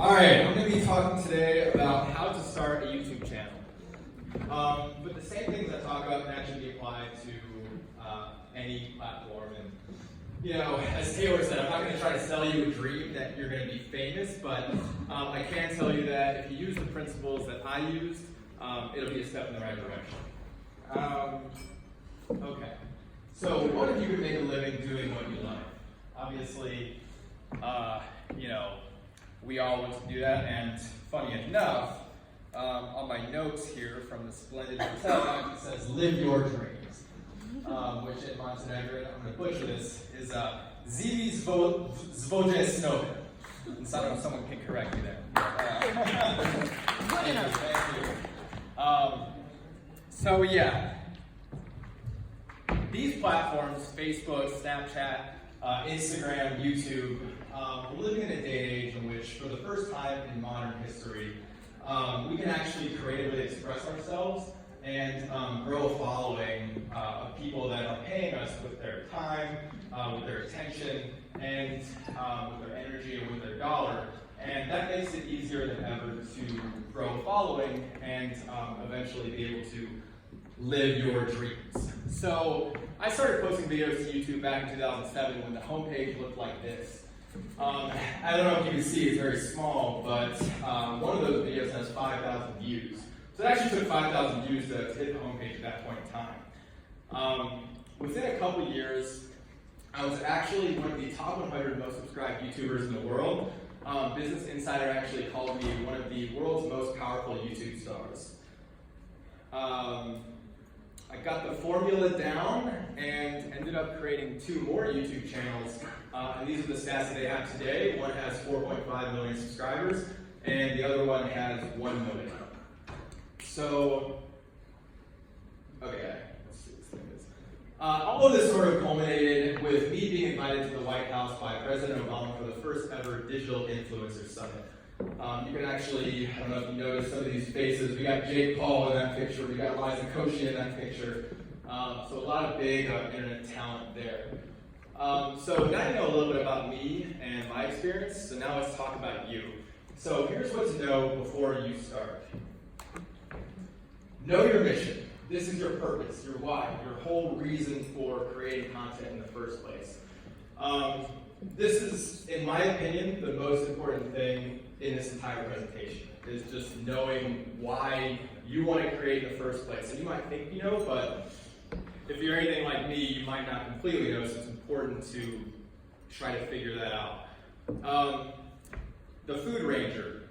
Alright, I'm going to be talking today about how to start a YouTube channel. But the same things I talk about can actually be applied to any platform. And, you know, as Taylor said, I'm not going to try to sell you a dream that you're going to be famous, but I can tell you that if you use the principles that I used, it'll be a step in the right direction. Okay, so what if you could make a living doing what you love? Obviously, you know, we all want to do that, and funny enough, on my notes here from the splendid hotel, it says, live your dreams, which in Montenegro, I'm going to butcher this, is Zivi Zvoje Snow. And so I don't know if someone can correct me there. Thank you. So yeah, these platforms, Facebook, Snapchat, Instagram, YouTube, we're living in a day and age in which, for the first time in modern history, we can actually creatively express ourselves and grow a following of people that are paying us with their time, with their attention, and with their energy and with their dollar. And that makes it easier than ever to grow a following and eventually be able to live your dreams. So I started posting videos to YouTube back in 2007 when the homepage looked like this. I don't know if you can see, it's very small, but one of those videos has 5,000 views. So it actually took 5,000 views to hit the homepage at that point in time. Within a couple years, I was actually one of the top 100 most subscribed YouTubers in the world. Business Insider actually called me one of the world's most powerful YouTube stars. I got the formula down and ended up creating 2 more YouTube channels. And these are the stats that they have today. One has 4.5 million subscribers, and the other one has 1 million. So, okay, let's see what this thing is. All of this sort of culminated with me being invited to the White House by President Obama for the first ever Digital Influencer Summit. You can actually, I don't know if you noticed some of these faces. We got Jake Paul in that picture. We got Liza Koshy in that picture. So a lot of big internet talent there. So now you know a little bit about me and my experience. So now let's talk about you. So here's what to know before you start. Know your mission. This is your purpose, your why, your whole reason for creating content in the first place. This is, in my opinion, the most important thing in this entire presentation, is just knowing why you want to create in the first place. And you might think you know, but if you're anything like me, you might not completely know, so it's important to try to figure that out. The Food Ranger.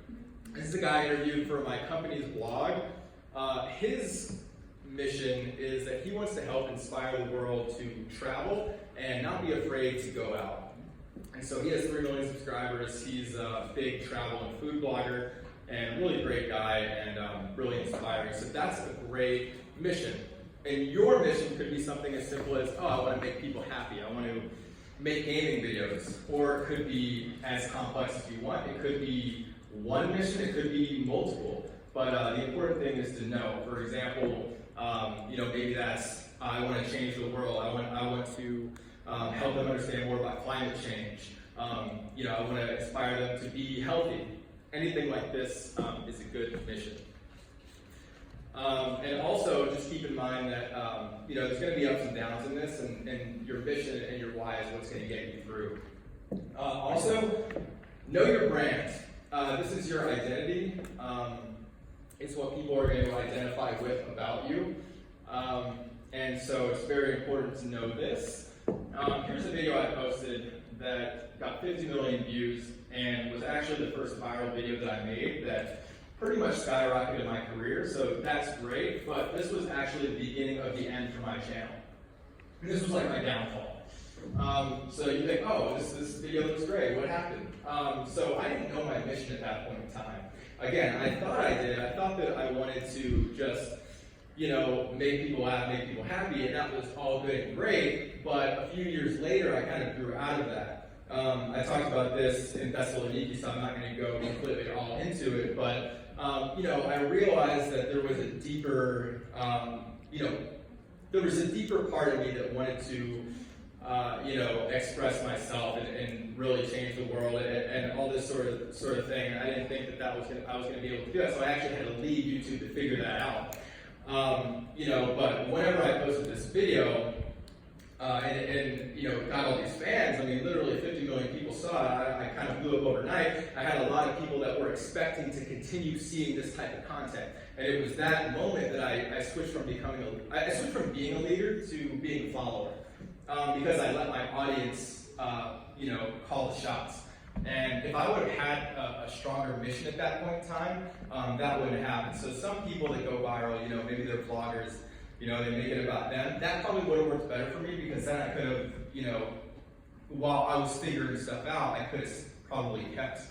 This is a guy I interviewed for my company's blog. His mission is that he wants to help inspire the world to travel and not be afraid to go out. And so he has 3 million subscribers. He's a big travel and food blogger and really great guy and really inspiring. So that's a great mission. And your mission could be something as simple as, oh, I want to make people happy. I want to make gaming videos. Or it could be as complex as you want. It could be one mission. It could be multiple. But the important thing is to know. For example, you know, maybe that's, I want to change the world. I want to help them understand more about climate change. You know, I want to inspire them to be healthy. Anything like this is a good mission. And also, just keep in mind that you know, there's going to be ups and downs in this, and your mission and your why is what's going to get you through. Also, know your brand. This is your identity. It's what people are going to identify with about you. And so it's very important to know this. Here's a video I posted that got 50 million views and was actually the first viral video that I made that pretty much skyrocketed my career, so that's great, but this was actually the beginning of the end for my channel. And this was like my downfall. So you think, oh, this video looks great, what happened? So I didn't know my mission at that point in time. Again, I thought I did. I thought that I wanted to just, you know, make people laugh, make people happy, and that was all good and great, but a few years later, I kind of grew out of that. I talked about this in Thessaloniki, so I'm not going to go completely all into it, but, you know, I realized that there was a deeper, you know, there was a deeper part of me that wanted to express myself and really change the world and all this sort of thing. And I didn't think that I was going to be able to do that, so I actually had to leave YouTube to figure that out. But whenever I posted this video and got all these fans, I mean, literally 50 million people saw it. I kind of blew up overnight. I had a lot of people that were expecting to continue seeing this type of content, and it was that moment that I switched from being a leader to being a follower. Because I let my audience, call the shots. And if I would have had a stronger mission at that point in time, that wouldn't have happened. So some people that go viral, maybe they're vloggers, they make it about them. That probably would have worked better for me, because then I could have, while I was figuring stuff out, I could have probably kept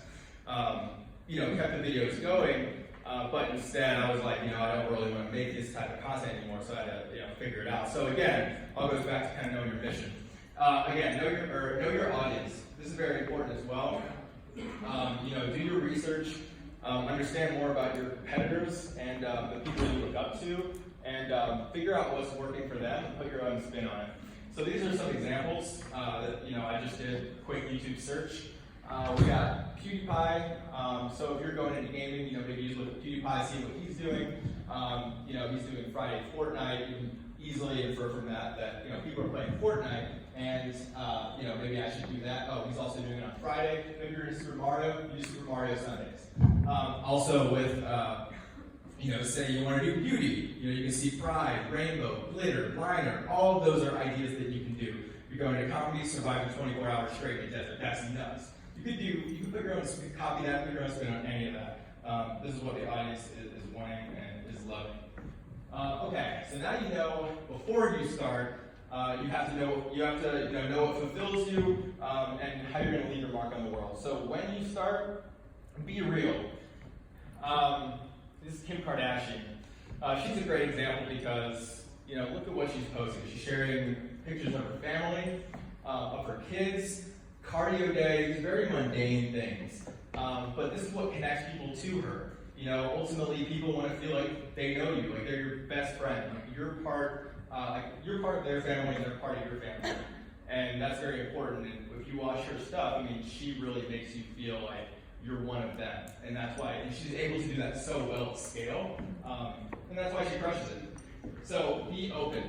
the videos going. But instead, I was like, I don't really want to make this type of content anymore, so I had to, figure it out. So again, all goes back to kind of knowing your mission. Again, know your audience. This is very important as well. Do your research, understand more about your competitors and the people you look up to, and figure out what's working for them and put your own spin on it. So these are some examples that I just did a quick YouTube search. We got PewDiePie. So if you're going into gaming, maybe you look at PewDiePie, see what he's doing. He's doing Friday Fortnite. You can easily infer from that people are playing Fortnite, and maybe I should do that. Oh, he's also doing it on Friday. Maybe you're into Super Mario. You do Super Mario Sundays. Also with say you want to do beauty. You can see pride, rainbow, glitter, liner. All of those are ideas that you can do. You're going to comedy, surviving 24 hours straight in the desert. That's nuts. You can put your own spin, copy that, put your own spin on any of that. This is what the audience is wanting and is loving. Okay, so now before you start, you have to know what fulfills you and how you're going to leave your mark on the world. So when you start, be real. This is Kim Kardashian. She's a great example because look at what she's posting. She's sharing pictures of her family, of her kids. Cardio days, very mundane things. But this is what connects people to her. Ultimately, people want to feel like they know you, like they're your best friend. Like you're part of their family and they're part of your family. And that's very important. And if you watch her stuff, I mean, she really makes you feel like you're one of them. And that's why she's able to do that so well at scale. And that's why she crushes it. So be open.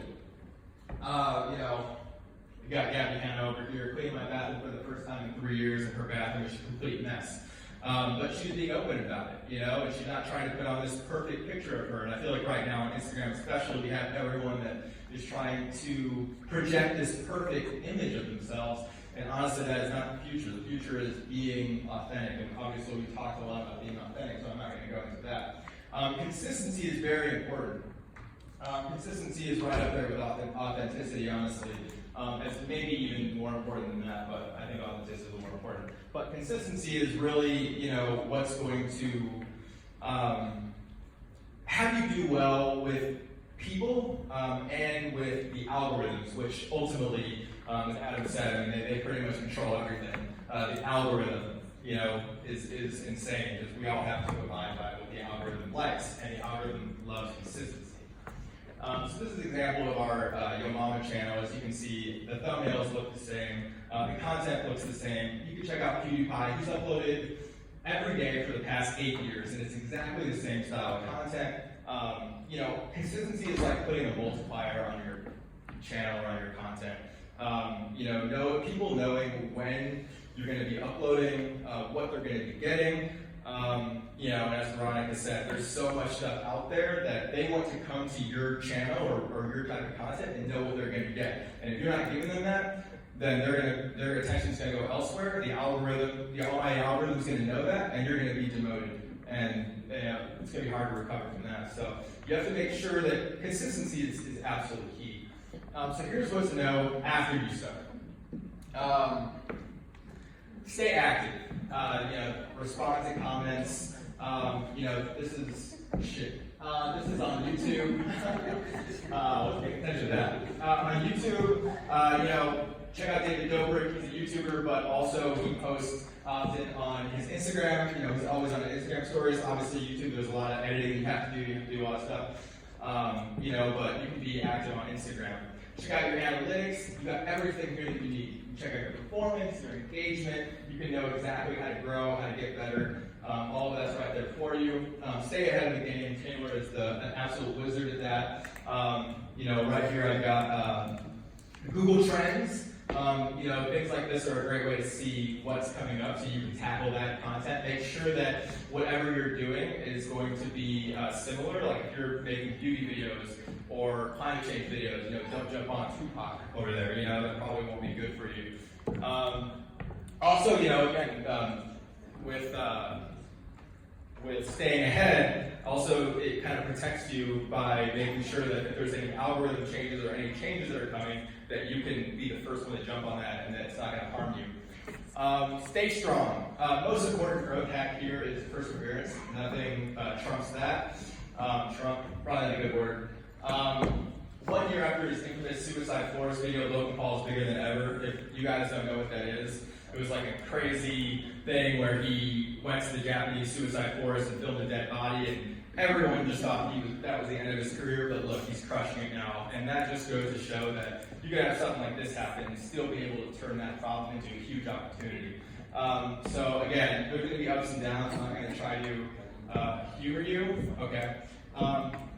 We got Gabby Hannah over here cleaning my bathroom for the first time in 3 years, and her bathroom is a complete mess. But she's being open about it, and she's not trying to put on this perfect picture of her. And I feel like right now on Instagram especially, we have everyone that is trying to project this perfect image of themselves. And honestly, that is not the future. The future is being authentic. And obviously, we talked a lot about being authentic, so I'm not going to go into that. Consistency is very important. Consistency is right up there with authenticity, honestly. It's maybe even more important than that, but I think authenticity is more important. But consistency is really, what's going to have you do well with people and with the algorithms, which ultimately, as Adam said, I mean, they pretty much control everything. The algorithm, is insane because we all have to abide by what the algorithm likes, and the algorithm loves consistency. So this is an example of our Yo Mama channel. As you can see, the thumbnails look the same, the content looks the same. You can check out PewDiePie. He's uploaded every day for the past 8 years, and it's exactly the same style of content. Consistency is like putting a multiplier on your channel or on your content. People knowing when you're going to be uploading, what they're going to be getting. And as Veronica said, there's so much stuff out there that they want to come to your channel or your type of content and know what they're going to get. And if you're not giving them that, then their attention's going to go elsewhere. The algorithm is going to know that, and you're going to be demoted. And it's going to be hard to recover from that. So you have to make sure that consistency is absolutely key. So here's what to know after you start. Stay active. Respond to comments. This is shit. This is on YouTube. Let's pay attention to that. On YouTube, check out David Dobrik. He's a YouTuber, but also he posts often on his Instagram. He's always on his Instagram stories. Obviously, YouTube, there's a lot of editing you have to do. You have to do a lot of stuff. But you can be active on Instagram. Check out your analytics. You got everything here that you need. You check out your performance, your engagement. You can know exactly how to grow, how to get better. All of that's right there for you. Stay ahead of the game. Taylor is an absolute wizard at that. Right here I've got Google Trends. Things like this are a great way to see what's coming up so you can tackle that content. Make sure that whatever you're doing is going to be similar. Like if you're making beauty videos or climate change videos, don't jump on Tupac over there. That probably won't be good for you. Also, again, with staying ahead, also it kind of protects you by making sure that if there's any algorithm changes or any changes that are coming, that you can be the first one to jump on that and that it's not going to harm you. Stay strong. Most important growth hack here is perseverance. Nothing trumps that. Trump, probably not a good word. 1 year after his infamous suicide forest video, Logan Paul's bigger than ever. If you guys don't know what that is, it was like a crazy thing where he went to the Japanese suicide forest and filmed a dead body, and everyone just thought that was the end of his career, but look, he's crushing it now. And that just goes to show that you can have something like this happen and still be able to turn that problem into a huge opportunity. So again, there's going to be ups and downs. I'm not going to try to humor you, okay?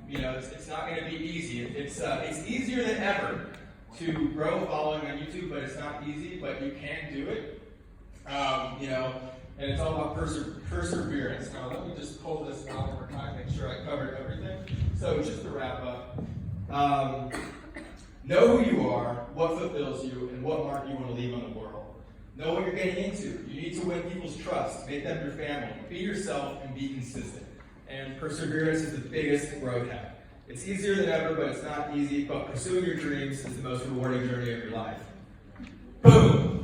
It's not going to be easy. It's easier than ever to grow a following on YouTube, but it's not easy, but you can do it. And it's all about perseverance. Now, let me just pull this out one more time, make sure I covered everything. So, just to wrap up, know who you are, what fulfills you, and what mark you want to leave on the world. Know what you're getting into. You need to win people's trust, make them your family. Be yourself and be consistent. And perseverance is the biggest growth hack. It's easier than ever, but it's not easy. But pursuing your dreams is the most rewarding journey of your life. Boom!